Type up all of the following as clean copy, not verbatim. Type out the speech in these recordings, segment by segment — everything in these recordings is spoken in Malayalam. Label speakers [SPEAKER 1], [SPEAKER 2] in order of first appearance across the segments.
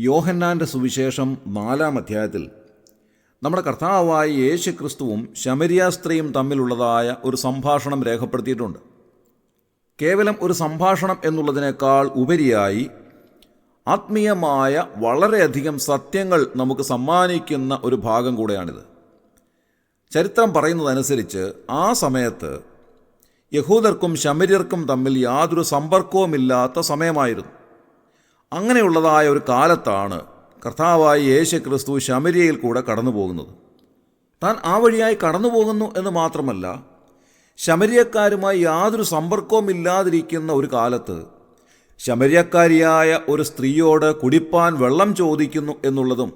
[SPEAKER 1] യോഹന്നാൻ്റെ സുവിശേഷം 4-ാം അധ്യായത്തിൽ നമ്മുടെ കർത്താവായ യേശു ക്രിസ്തുവും ശമരിയ സ്ത്രീയും തമ്മിലുള്ളതായ ഒരു സംഭാഷണം രേഖപ്പെടുത്തിയിട്ടുണ്ട്. കേവലം ഒരു സംഭാഷണം എന്നുള്ളതിനേക്കാൾ ഉപരിയായി ആത്മീയമായ വളരെയധികം സത്യങ്ങൾ നമുക്ക് സമ്മാനിക്കുന്ന ഒരു ഭാഗം കൂടെയാണിത്. ചരിത്രം പറയുന്നതനുസരിച്ച് ആ സമയത്ത് യഹൂദർക്കും ശമര്യർക്കും തമ്മിൽ യാതൊരു സമ്പർക്കവുമില്ലാത്ത സമയമായിരുന്നു. അങ്ങനെയുള്ളതായ ഒരു കാലത്താണ് കർത്താവായ യേശു ക്രിസ്തു ശമര്യയിൽ കൂടെ കടന്നു പോകുന്നത്. താൻ ആ വഴിയായി കടന്നു പോകുന്നു എന്ന് മാത്രമല്ല, ശമര്യക്കാരുമായി യാതൊരു സമ്പർക്കവും ഇല്ലാതിരിക്കുന്ന ഒരു കാലത്ത് ശമര്യക്കാരിയായ ഒരു സ്ത്രീയോട് കുടിപ്പാൻ വെള്ളം ചോദിക്കുന്നു എന്നുള്ളതും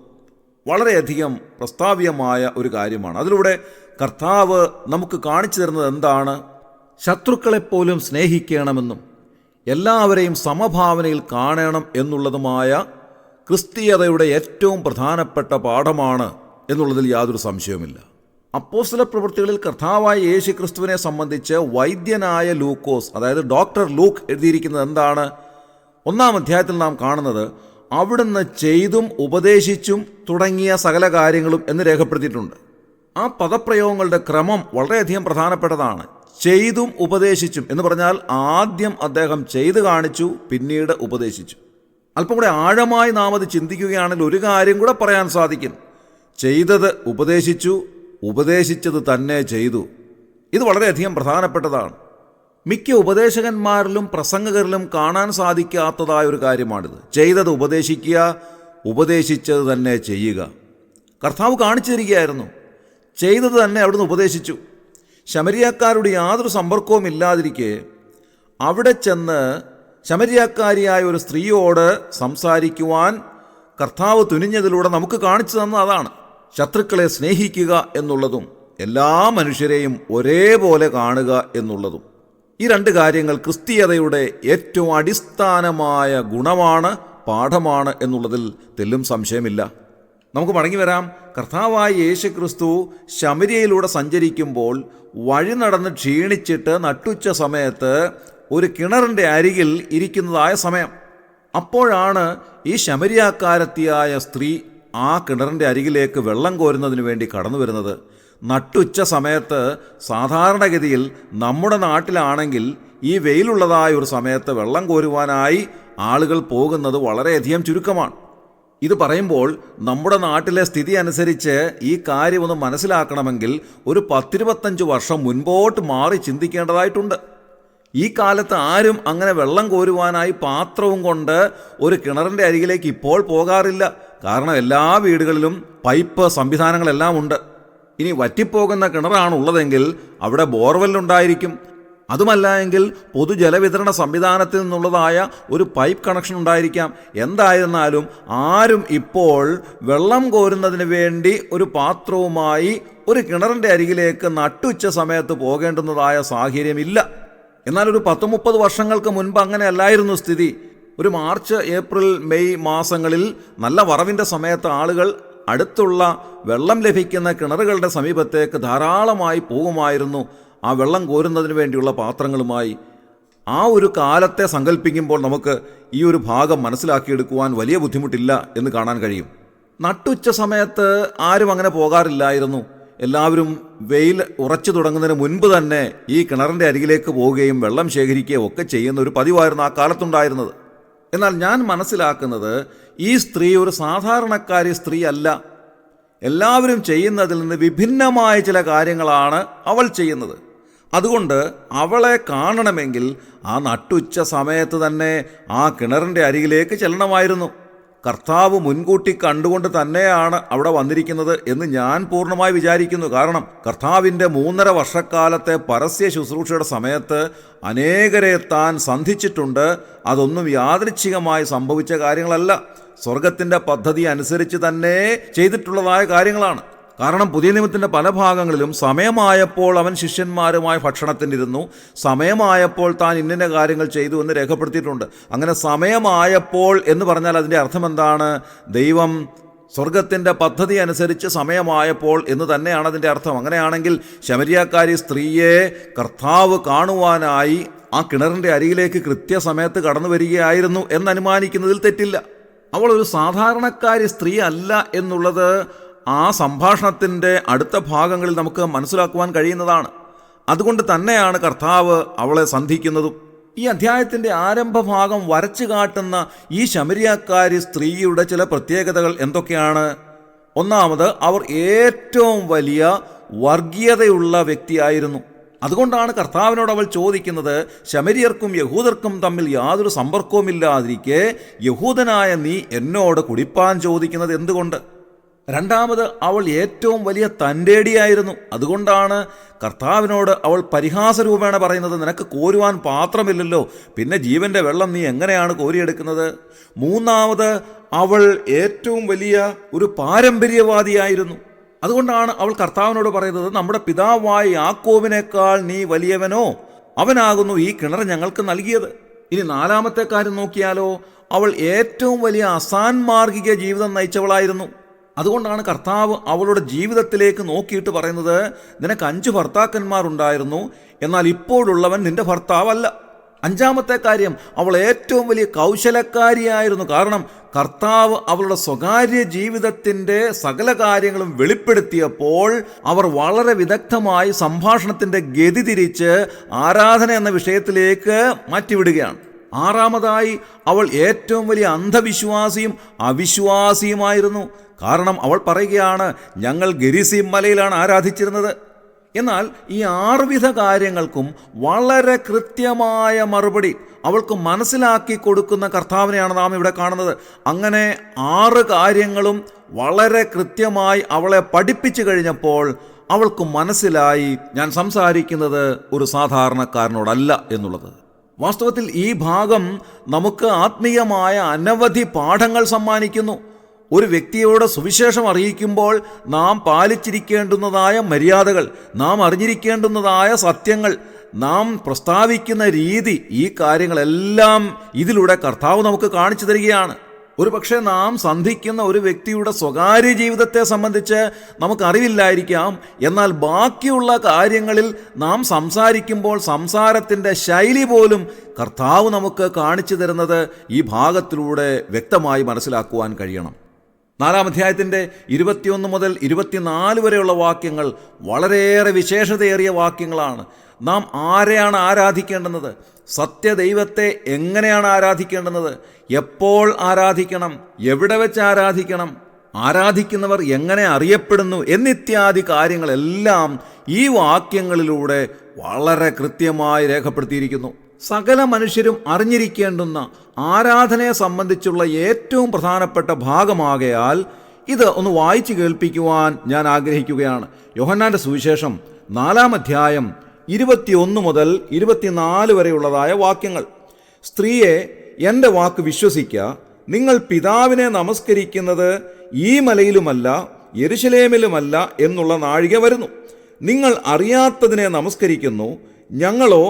[SPEAKER 1] വളരെയധികം പ്രസ്താവ്യമായ ഒരു കാര്യമാണ്. അതിലൂടെ കർത്താവ് നമുക്ക് കാണിച്ചു തരുന്നത് എന്താണ്? ശത്രുക്കളെപ്പോലും സ്നേഹിക്കണമെന്നും എല്ലാവരെയും സമഭാവനയിൽ കാണണം എന്നുള്ളതുമായ ക്രിസ്തീയതയുടെ ഏറ്റവും പ്രധാനപ്പെട്ട പാഠമാണ് എന്നുള്ളതിൽ യാതൊരു സംശയവുമില്ല. അപ്പോസ്തല പ്രവൃത്തികളിൽ കർത്താവായ യേശു ക്രിസ്തുവിനെ സംബന്ധിച്ച് വൈദ്യനായ ലൂക്കോസ്, അതായത് ഡോക്ടർ ലൂക്ക് എഴുതിയിരിക്കുന്നത് എന്താണ്? 1-ാം അധ്യായത്തിൽ നാം കാണുന്നത് അവിടുന്ന് ചെയ്തും ഉപദേശിച്ചും തുടങ്ങിയ സകല കാര്യങ്ങളും എന്ന് രേഖപ്പെടുത്തിയിട്ടുണ്ട്. ആ പദപ്രയോഗങ്ങളുടെ ക്രമം വളരെയധികം പ്രധാനപ്പെട്ടതാണ്. ചെയ്തും ഉപദേശിച്ചും എന്ന് പറഞ്ഞാൽ ആദ്യം അദ്ദേഹം ചെയ്തു കാണിച്ചു, പിന്നീട് ഉപദേശിച്ചു. അല്പം കൂടെ ആഴമായി നാം അത് ചിന്തിക്കുകയാണെങ്കിൽ ഒരു കാര്യം കൂടെ പറയാൻ സാധിക്കും: ചെയ്തത് ഉപദേശിച്ചു, ഉപദേശിച്ചത് തന്നെ ചെയ്തു. ഇത് വളരെയധികം പ്രധാനപ്പെട്ടതാണ്. മിക്ക ഉപദേശകന്മാരിലും പ്രസംഗകരിലും കാണാൻ സാധിക്കാത്തതായ ഒരു കാര്യമാണിത്. ചെയ്തത് ഉപദേശിക്കുക, ഉപദേശിച്ചത് തന്നെ ചെയ്യുക. കർത്താവ് കാണിച്ചു തരികയായിരുന്നു. ചെയ്തത് തന്നെ അവിടുന്ന് ഉപദേശിച്ചു. ശമരിയക്കാരുടെ യാതൊരു സമ്പർക്കവും ഇല്ലാതിരിക്കെ അവിടെ ചെന്ന് ശമരിയക്കാരിയായ ഒരു സ്ത്രീയോട് സംസാരിക്കുവാൻ കർത്താവ് തുനിഞ്ഞതിലൂടെ നമുക്ക് കാണിച്ചു തന്ന അതാണ് ശത്രുക്കളെ സ്നേഹിക്കുക എന്നുള്ളതും എല്ലാ മനുഷ്യരെയും ഒരേപോലെ കാണുക എന്നുള്ളതും. ഈ രണ്ട് കാര്യങ്ങൾ ക്രിസ്തീയതയുടെ ഏറ്റവും അടിസ്ഥാനമായ ഗുണമാണ്, പാഠമാണ് എന്നുള്ളതിൽ തെല്ലും സംശയമില്ല. നമുക്ക് മടങ്ങി വരാം. കർത്താവായ യേശു ക്രിസ്തു ശമര്യയിലൂടെ സഞ്ചരിക്കുമ്പോൾ വഴി നടന്ന് ക്ഷീണിച്ചിട്ട് നട്ടുച്ച സമയത്ത് ഒരു കിണറിൻ്റെ അരികിൽ ഇരിക്കുന്നതായ സമയം. അപ്പോഴാണ് ഈ ശമര്യക്കാരത്തിയായ സ്ത്രീ ആ കിണറിൻ്റെ അരികിലേക്ക് വെള്ളം കോരുന്നതിന് വേണ്ടി കടന്നു വരുന്നത്. നട്ടുച്ച സമയത്ത് സാധാരണഗതിയിൽ നമ്മുടെ നാട്ടിലാണെങ്കിൽ ഈ വെയിലുള്ളതായ ഒരു സമയത്ത് വെള്ളം കോരുവാനായി ആളുകൾ പോകുന്നത് വളരെയധികം ചുരുക്കമാണ്. ഇത് പറയുമ്പോൾ നമ്മുടെ നാട്ടിലെ സ്ഥിതി അനുസരിച്ച് ഈ കാര്യം ഒന്ന് മനസ്സിലാക്കണമെങ്കിൽ ഒരു 10-25 വർഷം മുൻപോട്ട് മാറി ചിന്തിക്കേണ്ടതായിട്ടുണ്ട്. ഈ കാലത്ത് ആരും അങ്ങനെ വെള്ളം കോരുവാനായി പാത്രവും കൊണ്ട് ഒരു കിണറിൻ്റെ അരികിലേക്ക് ഇപ്പോൾ പോകാറില്ല. കാരണം എല്ലാ വീടുകളിലും പൈപ്പ് സംവിധാനങ്ങളെല്ലാം ഉണ്ട്. ഇനി വറ്റിപ്പോകുന്ന കിണറാണുള്ളതെങ്കിൽ അവിടെ ബോർവെല്ലുണ്ടായിരിക്കും. അതുമല്ല എങ്കിൽ പൊതുജലവിതരണ സംവിധാനത്തിൽ നിന്നുള്ളതായ ഒരു പൈപ്പ് കണക്ഷൻ ഉണ്ടായിരിക്കാം. എന്തായിരുന്നാലും ആരും ഇപ്പോൾ വെള്ളം കോരുന്നതിന് വേണ്ടി ഒരു പാത്രവുമായി ഒരു കിണറിൻ്റെ അരികിലേക്ക് നട്ടുച്ച സമയത്ത് പോകേണ്ടുന്നതായ സാഹചര്യമില്ല. എന്നാൽ ഒരു 10-30 വർഷങ്ങൾക്ക് മുൻപ് അങ്ങനെ അല്ലായിരുന്നു സ്ഥിതി. ഒരു മാർച്ച്, ഏപ്രിൽ, മെയ് മാസങ്ങളിൽ നല്ല വറവിൻ്റെ സമയത്ത് ആളുകൾ അടുത്തുള്ള വെള്ളം ലഭിക്കുന്ന കിണറുകളുടെ സമീപത്തേക്ക് ധാരാളമായി പോകുമായിരുന്നു ആ വെള്ളം കോരുന്നതിന് വേണ്ടിയുള്ള പാത്രങ്ങളുമായി. ആ ഒരു കാലത്തെ സങ്കല്പിക്കുമ്പോൾ നമുക്ക് ഈ ഒരു ഭാഗം മനസ്സിലാക്കിയെടുക്കുവാൻ വലിയ ബുദ്ധിമുട്ടില്ല എന്ന് കാണാൻ കഴിയും. നട്ടുച്ച സമയത്ത് ആരും അങ്ങനെ പോകാറില്ലായിരുന്നു. എല്ലാവരും വെയിൽ ഉറച്ചു തുടങ്ങുന്നതിന് മുൻപ് തന്നെ ഈ കിണറിൻ്റെ അരികിലേക്ക് പോവുകയും വെള്ളം ശേഖരിക്കുകയും ഒക്കെ ചെയ്യുന്ന ഒരു പതിവായിരുന്നു ആ കാലത്തുണ്ടായിരുന്നത്. എന്നാൽ ഞാൻ മനസ്സിലാക്കുന്നത് ഈ സ്ത്രീ ഒരു സാധാരണക്കാരി സ്ത്രീ അല്ല. എല്ലാവരും ചെയ്യുന്നതിൽ നിന്ന് വിഭിന്നമായ ചില കാര്യങ്ങളാണ് അവൾ ചെയ്യുന്നത്. അതുകൊണ്ട് അവളെ കാണണമെങ്കിൽ ആ നട്ടുച്ച സമയത്ത് തന്നെ ആ കിണറിൻ്റെ അരികിലേക്ക് ചെല്ലണമായിരുന്നു. കർത്താവ് മുൻകൂട്ടി കണ്ടുകൊണ്ട് തന്നെയാണ് അവിടെ വന്നിരിക്കുന്നത് എന്ന് ഞാൻ പൂർണ്ണമായി വിചാരിക്കുന്നു. കാരണം കർത്താവിൻ്റെ 3.5 വർഷക്കാലത്തെ പരസ്യ ശുശ്രൂഷയുടെ സമയത്ത് അനേകരെ താൻ സന്ധിച്ചിട്ടുണ്ട്. അതൊന്നും യാദൃച്ഛികമായി സംഭവിച്ച കാര്യങ്ങളല്ല, സ്വർഗത്തിൻ്റെ പദ്ധതി അനുസരിച്ച് തന്നെ ചെയ്തിട്ടുള്ളതായ കാര്യങ്ങളാണ്. കാരണം പുതിയ നിയമത്തിൻ്റെ പല ഭാഗങ്ങളിലും സമയമായപ്പോൾ അവൻ ശിഷ്യന്മാരുമായി ഭക്ഷണത്തിനിരുന്നു, സമയമായപ്പോൾ താൻ ഇന്ന കാര്യങ്ങൾ ചെയ്തു എന്ന് രേഖപ്പെടുത്തിയിട്ടുണ്ട്. അങ്ങനെ സമയമായപ്പോൾ എന്ന് പറഞ്ഞാൽ അതിൻ്റെ അർത്ഥം എന്താണ്? ദൈവം സ്വർഗത്തിൻ്റെ പദ്ധതി അനുസരിച്ച് സമയമായപ്പോൾ എന്ന് തന്നെയാണ് അതിൻ്റെ അർത്ഥം. അങ്ങനെയാണെങ്കിൽ ശമരിയക്കാരി സ്ത്രീയെ കർത്താവ് കാണുവാനായി ആ കിണറിൻ്റെ അരികിലേക്ക് കൃത്യസമയത്ത് കടന്നു വരികയായിരുന്നു എന്നനുമാനിക്കുന്നതിൽ തെറ്റില്ല. അവൾ ഒരു സാധാരണക്കാരി സ്ത്രീ അല്ല എന്നുള്ളത് ആ സംഭാഷണത്തിൻ്റെ അടുത്ത ഭാഗങ്ങളിൽ നമുക്ക് മനസ്സിലാക്കുവാൻ കഴിയുന്നതാണ്. അതുകൊണ്ട് തന്നെയാണ് കർത്താവ് അവളെ സന്ധിക്കുന്നതും. ഈ അധ്യായത്തിൻ്റെ ആരംഭ ഭാഗം വരച്ചു കാട്ടുന്ന ഈ ശമരിയാക്കാരി സ്ത്രീയുടെ ചില പ്രത്യേകതകൾ എന്തൊക്കെയാണ്? ഒന്നാമത്, അവർ ഏറ്റവും വലിയ വർഗീയതയുള്ള വ്യക്തിയായിരുന്നു. അതുകൊണ്ടാണ് കർത്താവിനോട് അവൾ ചോദിക്കുന്നത്, ശമരിയർക്കും യഹൂദർക്കും തമ്മിൽ യാതൊരു സമ്പർക്കവുമില്ലാതിരിക്കെ യഹൂദനായ നീ എന്നോട് കുടിപ്പാൻ ചോദിക്കുന്നത് എന്തുകൊണ്ട്? രണ്ടാമത്, അവൾ ഏറ്റവും വലിയ തൻ്റേടിയായിരുന്നു. അതുകൊണ്ടാണ് കർത്താവിനോട് അവൾ പരിഹാസരൂപേണ പറയുന്നത്, നിനക്ക് കോരുവാൻ പാത്രമില്ലല്ലോ, പിന്നെ ജീവൻ്റെ വെള്ളം നീ എങ്ങനെയാണ് കോരിയെടുക്കുന്നത്? മൂന്നാമത്, അവൾ ഏറ്റവും വലിയ ഒരു പാരമ്പര്യവാദിയായിരുന്നു. അതുകൊണ്ടാണ് അവൾ കർത്താവിനോട് പറയുന്നത്, നമ്മുടെ പിതാവായ യാക്കോബിനേക്കാൾ നീ വലിയവനോ? അവനാകുന്നു ഈ കിണർ ഞങ്ങൾക്ക് നൽകിയത്. ഇനി നാലാമത്തെ കാര്യം നോക്കിയാലോ, അവൾ ഏറ്റവും വലിയ അസാൻമാർഗിക ജീവിതം നയിച്ചവളായിരുന്നു. അതുകൊണ്ടാണ് കർത്താവ് അവളുടെ ജീവിതത്തിലേക്ക് നോക്കിയിട്ട് പറയുന്നത്, നിനക്ക് 5 ഭർത്താക്കന്മാരുണ്ടായിരുന്നു, എന്നാൽ ഇപ്പോഴുള്ളവൻ നിന്റെ ഭർത്താവല്ല. അഞ്ചാമത്തെ കാര്യം, അവൾ ഏറ്റവും വലിയ കൗശലക്കാരിയായിരുന്നു. കാരണം കർത്താവ് അവളുടെ സ്വകാര്യ ജീവിതത്തിൻ്റെ സകല കാര്യങ്ങളും വെളിപ്പെടുത്തിയപ്പോൾ അവർ വളരെ വിദഗ്ധമായി സംഭാഷണത്തിൻ്റെ ഗതി തിരിച്ച് ആരാധന എന്ന വിഷയത്തിലേക്ക് മാറ്റിവിടുകയാണ്. ആറാമതായി, അവൾ ഏറ്റവും വലിയ അന്ധവിശ്വാസിയും അവിശ്വാസിയുമായിരുന്നു. കാരണം അവൾ പറയുകയാണ്, ഞങ്ങൾ ഗെരിസീം മലയിലാണ് ആരാധിച്ചിരുന്നത്. എന്നാൽ ഈ 6 വിധ കാര്യങ്ങൾക്കും വളരെ കൃത്യമായ മറുപടി അവൾക്ക് മനസ്സിലാക്കി കൊടുക്കുന്ന കർത്താവിനെയാണ് നാം ഇവിടെ കാണുന്നത്. അങ്ങനെ 6 കാര്യങ്ങളും വളരെ കൃത്യമായി അവളെ പഠിപ്പിച്ചു കഴിഞ്ഞപ്പോൾ അവൾക്ക് മനസ്സിലായി, ഞാൻ സംസാരിക്കുന്നത് ഒരു സാധാരണക്കാരനോടല്ല എന്നുള്ളത്. വാസ്തവത്തിൽ ഈ ഭാഗം നമുക്ക് ആത്മീയമായ അനവധി പാഠങ്ങൾ സമ്മാനിക്കുന്നു. ഒരു വ്യക്തിയോട് സുവിശേഷം അറിയിക്കുമ്പോൾ നാം പാലിച്ചിരിക്കേണ്ടുന്നതായ മര്യാദകൾ, നാം അറിഞ്ഞിരിക്കേണ്ടുന്നതായ സത്യങ്ങൾ, നാം പ്രസ്താവിക്കുന്ന രീതി, ഈ കാര്യങ്ങളെല്ലാം ഇതിലൂടെ കർത്താവ് നമുക്ക് കാണിച്ചു തരികയാണ്. ഒരു പക്ഷേ നാം സന്ധിക്കുന്ന ഒരു വ്യക്തിയുടെ സ്വകാര്യ ജീവിതത്തെ സംബന്ധിച്ച് നമുക്കറിവില്ലായിരിക്കാം. എന്നാൽ ബാക്കിയുള്ള കാര്യങ്ങളിൽ നാം സംസാരിക്കുമ്പോൾ സംസാരത്തിൻ്റെ ശൈലി പോലും കർത്താവ് നമുക്ക് കാണിച്ചു തരുന്നത് ഈ ഭാഗത്തിലൂടെ വ്യക്തമായി മനസ്സിലാക്കുവാൻ കഴിയണം. 4-ാം അധ്യായത്തിൻ്റെ 21 മുതൽ 24 വരെയുള്ള വാക്യങ്ങൾ വളരെയേറെ വിശേഷതയേറിയ വാക്യങ്ങളാണ്. നാം ആരെയാണ് ആരാധിക്കേണ്ടുന്നത്? സത്യദൈവത്തെ എങ്ങനെയാണ് ആരാധിക്കേണ്ടുന്നത്? എപ്പോൾ ആരാധിക്കണം? എവിടെ വെച്ച് ആരാധിക്കണം? ആരാധിക്കുന്നവർ എങ്ങനെ അറിയപ്പെടുന്നു? എന്നിത്യാദി കാര്യങ്ങളെല്ലാം ഈ വാക്യങ്ങളിലൂടെ വളരെ കൃത്യമായി രേഖപ്പെടുത്തിയിരിക്കുന്നു. സകല മനുഷ്യരും അറിഞ്ഞിരിക്കേണ്ടുന്ന ആരാധനയെ സംബന്ധിച്ചുള്ള ഏറ്റവും പ്രധാനപ്പെട്ട ഭാഗമാകയാൽ ഇത് ഒന്ന് വായിച്ചു കേൾപ്പിക്കുവാൻ ഞാൻ ആഗ്രഹിക്കുകയാണ്. യോഹന്നാൻ്റെ സുവിശേഷം 4-ാം അധ്യായം 21 മുതൽ 24 വരെയുള്ളതായ വാക്യങ്ങൾ. സ്ത്രീയെ, എൻ്റെ വാക്ക് വിശ്വസിക്കുക. നിങ്ങൾ പിതാവിനെ നമസ്കരിക്കുന്നത് ഈ മലയിലുമല്ല യെരുശലേമിലുമല്ല എന്നുള്ള നാഴിക വരുന്നു. നിങ്ങൾ അറിയാത്തതിനെ നമസ്കരിക്കുന്നു, ഞങ്ങളോ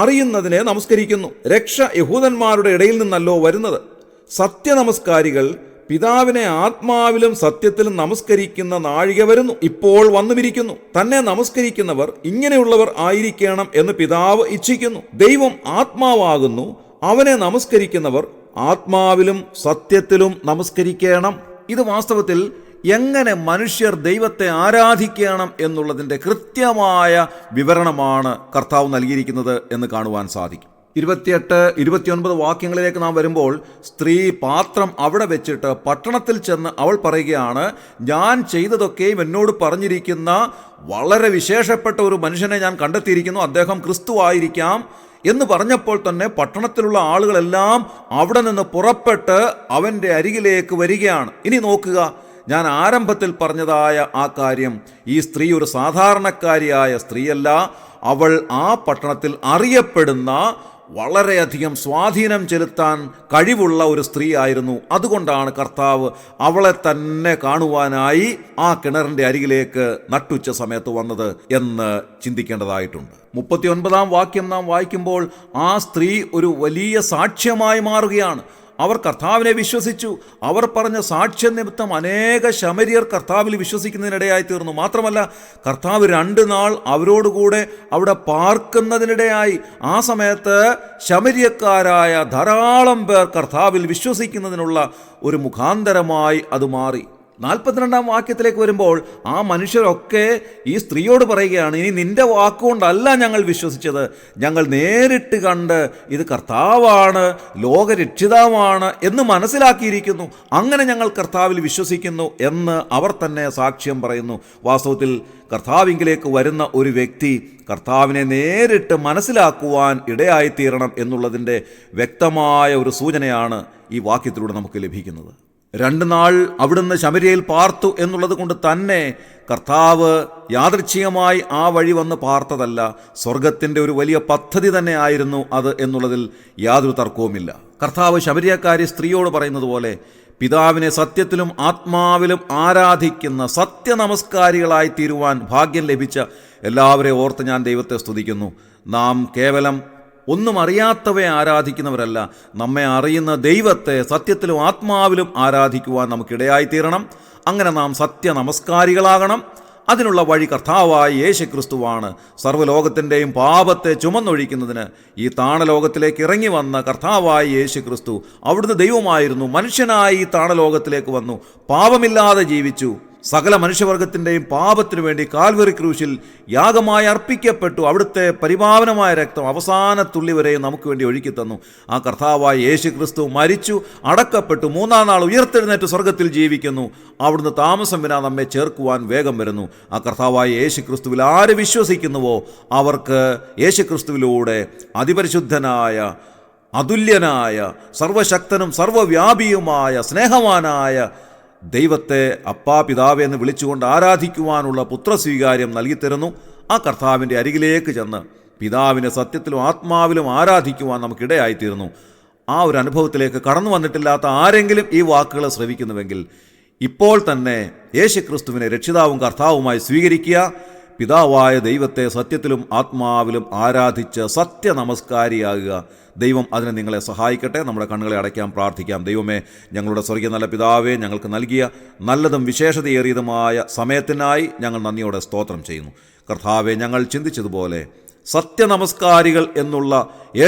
[SPEAKER 1] അറിയുന്നതിനെ നമസ്കരിക്കുന്നു. രക്ഷ യഹൂദന്മാരുടെ ഇടയിൽ നിന്നല്ലോ വരുന്നത്. സത്യനമസ്കാരികൾ പിതാവിനെ ആത്മാവിലും സത്യത്തിലും നമസ്കരിക്കുന്ന നാഴിക വരുന്നു, ഇപ്പോൾ വന്നുമിരിക്കുന്നു. തന്നെ നമസ്കരിക്കുന്നവർ ഇങ്ങനെയുള്ളവർ ആയിരിക്കണം എന്ന് പിതാവ് ഇച്ഛിക്കുന്നു. ദൈവം ആത്മാവാകുന്നു. അവനെ നമസ്കരിക്കുന്നവർ ആത്മാവിലും സത്യത്തിലും നമസ്കരിക്കണം. ഇത് വാസ്തവത്തിൽ എങ്ങനെ മനുഷ്യർ ദൈവത്തെ ആരാധിക്കണം എന്നുള്ളതിൻ്റെ കൃത്യമായ വിവരണമാണ് കർത്താവ് നൽകിയിരിക്കുന്നത് എന്ന് കാണുവാൻ സാധിക്കും. 28-29 വാക്യങ്ങളിലേക്ക് നാം വരുമ്പോൾ, സ്ത്രീ പാത്രം അവിടെ വെച്ചിട്ട് പട്ടണത്തിൽ ചെന്ന് അവൾ പറയുകയാണ്, ഞാൻ ചെയ്തതൊക്കെയും എന്നോട് പറഞ്ഞിരിക്കുന്ന വളരെ വിശേഷപ്പെട്ട ഒരു മനുഷ്യനെ ഞാൻ കണ്ടെത്തിയിരിക്കുന്നു, അദ്ദേഹം ക്രിസ്തു ആയിരിക്കാം എന്ന് പറഞ്ഞപ്പോൾ തന്നെ പട്ടണത്തിലുള്ള ആളുകളെല്ലാം അവിടെ നിന്ന് പുറപ്പെട്ട് അവൻ്റെ അരികിലേക്ക് വരികയാണ്. ഇനി നോക്കുക, ഞാൻ ആരംഭത്തിൽ പറഞ്ഞതായ ആ കാര്യം, ഈ സ്ത്രീ ഒരു സാധാരണക്കാരിയായ സ്ത്രീയല്ല. അവൾ ആ പട്ടണത്തിൽ അറിയപ്പെടുന്ന വളരെയധികം സ്വാധീനം ചെലുത്താൻ കഴിവുള്ള ഒരു സ്ത്രീ ആയിരുന്നു. അതുകൊണ്ടാണ് കർത്താവ് അവളെ തന്നെ കാണുവാനായി ആ കിണറിൻ്റെ അരികിലേക്ക് നട്ടുച്ച സമയത്ത് വന്നത് എന്ന് ചിന്തിക്കേണ്ടതായിട്ടുണ്ട്. 39-ാം വാക്യം നാം വായിക്കുമ്പോൾ ആ സ്ത്രീ ഒരു വലിയ സാക്ഷ്യമായി മാറുകയാണ്. അവർ കർത്താവിനെ വിശ്വസിച്ചു. അവർ പറഞ്ഞ സാക്ഷ്യ നിമിത്തം അനേക ശമര്യർ കർത്താവിൽ വിശ്വസിക്കുന്നതിനിടയായി തീർന്നു. മാത്രമല്ല, കർത്താവ് 2 നാൾ അവരോടുകൂടെ അവിടെ പാർക്കുന്നതിനിടയായി. ആ സമയത്ത് ശമര്യക്കാരായ ധാരാളം പേർ കർത്താവിൽ വിശ്വസിക്കുന്നതിനുള്ള ഒരു മുഖാന്തരമായി അത് മാറി. 42-ാം വാക്യത്തിലേക്ക് വരുമ്പോൾ ആ മനുഷ്യരൊക്കെ ഈ സ്ത്രീയോട് പറയുകയാണ്, ഇനി നിന്റെ വാക്കുകൊണ്ടല്ല ഞങ്ങൾ വിശ്വസിച്ചത്, ഞങ്ങൾ നേരിട്ട് കണ്ട് ഇത് കർത്താവാണ്, ലോകരക്ഷിതാവാണ് എന്ന് മനസ്സിലാക്കിയിരിക്കുന്നു. അങ്ങനെ ഞങ്ങൾ കർത്താവിൽ വിശ്വസിക്കുന്നു എന്ന് അവർ തന്നെ സാക്ഷ്യം പറയുന്നു. വാസ്തവത്തിൽ കർത്താവിങ്കിലേക്ക് വരുന്ന ഒരു വ്യക്തി കർത്താവിനെ നേരിട്ട് മനസ്സിലാക്കുവാൻ ഇടയായിത്തീരണം എന്നുള്ളതിൻ്റെ വ്യക്തമായ ഒരു സൂചനയാണ് ഈ വാക്യത്തിലൂടെ നമുക്ക് ലഭിക്കുന്നത്. 2 നാൾ അവിടുന്ന് ശമര്യയിൽ പാർത്തു എന്നുള്ളത് കൊണ്ട് തന്നെ കർത്താവ് യാദൃച്ഛികമായി ആ വഴി വന്ന് പാർത്തതല്ല, സ്വർഗത്തിൻ്റെ ഒരു വലിയ പദ്ധതി തന്നെ ആയിരുന്നു അത് എന്നുള്ളതിൽ യാതൊരു തർക്കവുമില്ല. കർത്താവ് ശമര്യക്കാരി സ്ത്രീയോട് പറയുന്നത് പോലെ പിതാവിനെ സത്യത്തിലും ആത്മാവിലും ആരാധിക്കുന്ന സത്യനമസ്കാരികളായി തീരുവാൻ ഭാഗ്യം ലഭിച്ച എല്ലാവരെയും ഓർത്ത് ഞാൻ ദൈവത്തെ സ്തുതിക്കുന്നു. നാം കേവലം ഒന്നും അറിയാത്തവയെ ആരാധിക്കുന്നവരല്ല, നമ്മെ അറിയുന്ന ദൈവത്തെ സത്യത്തിലും ആത്മാവിലും ആരാധിക്കുവാൻ നമുക്കിടയായിത്തീരണം. അങ്ങനെ നാം സത്യനമസ്കാരികളാകണം. അതിനുള്ള വഴി കർത്താവായ യേശുക്രിസ്തുവാണ്. സർവ്വലോകത്തിൻ്റെയും പാപത്തെ ചുമന്നൊഴിക്കുന്നതിന് ഈ താണലോകത്തിലേക്ക് ഇറങ്ങി വന്ന കർത്താവായ യേശുക്രിസ്തു അവിടുന്ന് ദൈവമായിരുന്നു, മനുഷ്യനായി ഈ താണലോകത്തിലേക്ക് വന്നു, പാപമില്ലാതെ ജീവിച്ചു, സകല മനുഷ്യവർഗത്തിൻ്റെയും പാപത്തിനു വേണ്ടി കാൽവറി ക്രൂശിൽ യാഗമായി അർപ്പിക്കപ്പെട്ടു. അവിടുത്തെ പരിപാവനമായ രക്തം അവസാന തുള്ളി വരെയും നമുക്ക് വേണ്ടി ഒഴുക്കി തന്നു. ആ കർത്താവായ യേശു ക്രിസ്തു മരിച്ചു, അടക്കപ്പെട്ടു, 3-ാം നാൾ ഉയർത്തെഴുന്നേറ്റ് സ്വർഗത്തിൽ ജീവിക്കുന്നു. അവിടുന്ന് താമസം വിനാ നമ്മെ ചേർക്കുവാൻ വേഗം വരുന്നു. ആ കർത്താവായ യേശു ക്രിസ്തുവിൽ ആര് വിശ്വസിക്കുന്നുവോ അവർക്ക് യേശു ക്രിസ്തുവിലൂടെ അതിപരിശുദ്ധനായ, അതുല്യനായ, സർവശക്തനും സർവവ്യാപിയുമായ, സ്നേഹവാനായ ദൈവത്തെ അപ്പാ പിതാവേ എന്ന് വിളിച്ചുകൊണ്ട് ആരാധിക്കുവാനുള്ള പുത്രസ്വീകാര്യം നൽകിത്തരുന്നു. ആ കർത്താവിൻ്റെ അരികിലേക്ക് ചെന്ന് പിതാവിനെ സത്യത്തിലും ആത്മാവിലും ആരാധിക്കുവാൻ നമുക്കിടയായിത്തീരുന്നു. ആ ഒരു അനുഭവത്തിലേക്ക് കടന്നു വന്നിട്ടില്ലാത്ത ആരെങ്കിലും ഈ വാക്കുകൾ ശ്രവിക്കുന്നുവെങ്കിൽ ഇപ്പോൾ തന്നെ യേശുക്രിസ്തുവിനെ രക്ഷിതാവും കർത്താവുമായി സ്വീകരിക്കുക. പിതാവായ ദൈവത്തെ സത്യത്തിലും ആത്മാവിലും ആരാധിച്ച് സത്യനമസ്കാരിയാകുക. ദൈവം അതിന് നിങ്ങളെ സഹായിക്കട്ടെ. നമ്മുടെ കണ്ണുകളെ അടയ്ക്കാം, പ്രാർത്ഥിക്കാം. ദൈവമേ, ഞങ്ങളുടെ സ്വർഗീയ നല്ല പിതാവേ, ഞങ്ങൾക്ക് നൽകിയ നല്ലതും വിശേഷതയേറിയതുമായ സമയത്തിനായി ഞങ്ങൾ നന്ദിയോടെ സ്തോത്രം ചെയ്യുന്നു. കർത്താവെ, ഞങ്ങൾ ചിന്തിച്ചതുപോലെ സത്യനമസ്കാരികൾ എന്നുള്ള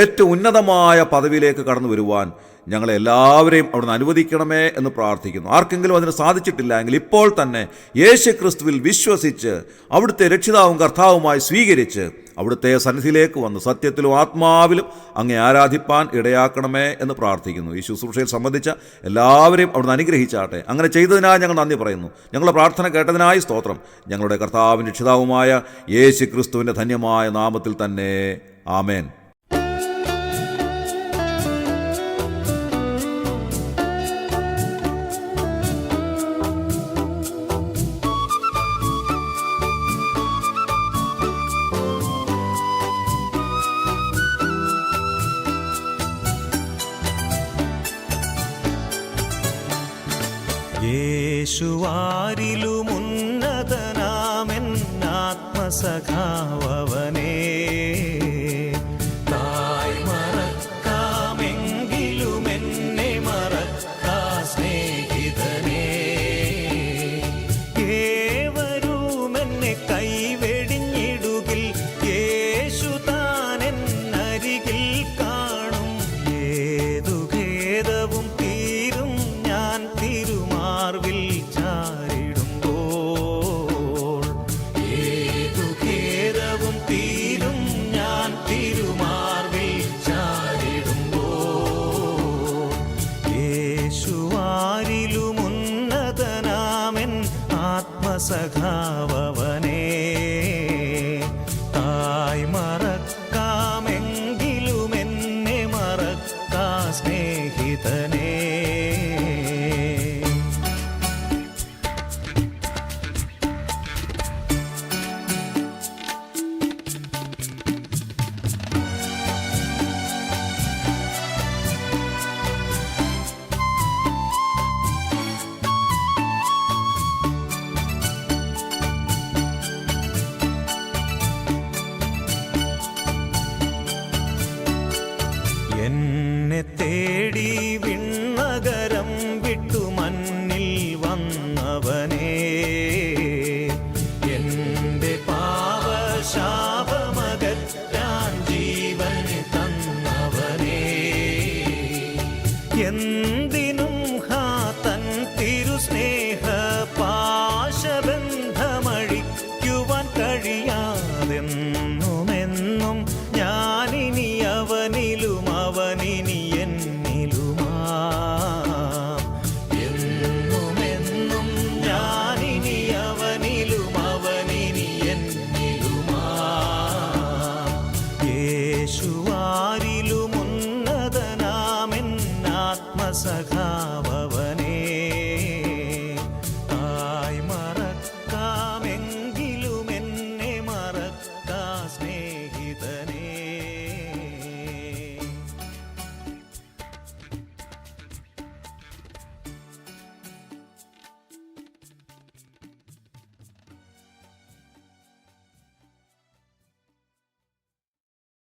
[SPEAKER 1] ഏറ്റവും ഉന്നതമായ പദവിയിലേക്ക് കടന്നു വരുവാൻ ഞങ്ങളെ എല്ലാവരെയും അവിടുന്ന് അനുവദിക്കണമേ എന്ന് പ്രാർത്ഥിക്കുന്നു. ആർക്കെങ്കിലും അതിന് സാധിച്ചിട്ടില്ല എങ്കിൽ ഇപ്പോൾ തന്നെ യേശു ക്രിസ്തുവിൽ വിശ്വസിച്ച് അവിടുത്തെ രക്ഷിതാവും കർത്താവുമായി സ്വീകരിച്ച് അവിടുത്തെ സന്നിധിയിലേക്ക് വന്ന് സത്യത്തിലും ആത്മാവിലും അങ്ങേ ആരാധിപ്പാൻ ഇടയാക്കണമേ എന്ന് പ്രാർത്ഥിക്കുന്നു. ഈ ശുശ്രൂഷയിൽ സംബന്ധിച്ച എല്ലാവരെയും അവിടുന്ന് അനുഗ്രഹിച്ചാട്ടെ. അങ്ങനെ ചെയ്തതിനായി ഞങ്ങൾ നന്ദി പറയുന്നു. ഞങ്ങളുടെ പ്രാർത്ഥന കേട്ടതിനായി സ്തോത്രം. ഞങ്ങളുടെ കർത്താവും രക്ഷിതാവുമായ യേശു ക്രിസ്തുവിൻ്റെ ധന്യമായ നാമത്തിൽ തന്നെ ആമേൻ.
[SPEAKER 2] യേശുവാരിലുമുന്നതനാമെന്നാത്മസഖാവവനേ തായ് മറക്കാമെങ്കിലും എന്നെ മറക്കാ സ്നേഹിതനേ. ഏവരും എന്നെ കൈവെടിഞ്ഞിടുകിൽ യേശു താൻ എന്നരികിൽ കാണും. ഏതു ഖേദവും തീരും ഞാൻ തിരുമാർവിൽ ചാരിടുമ്പോൾ. ഏതു ഖേദവും തീരും ഞാൻ തിരുമാർവിൽ ചാരിടുമ്പോൾ. യേശുവാരിലുമുന്നതനാമെൻ ആത്മസഖാവവനേ തായ് മറക്കാമെങ്കിലും എന്നെ മറക്കാ സ്നേഹിതനേ. നല്ലവനേ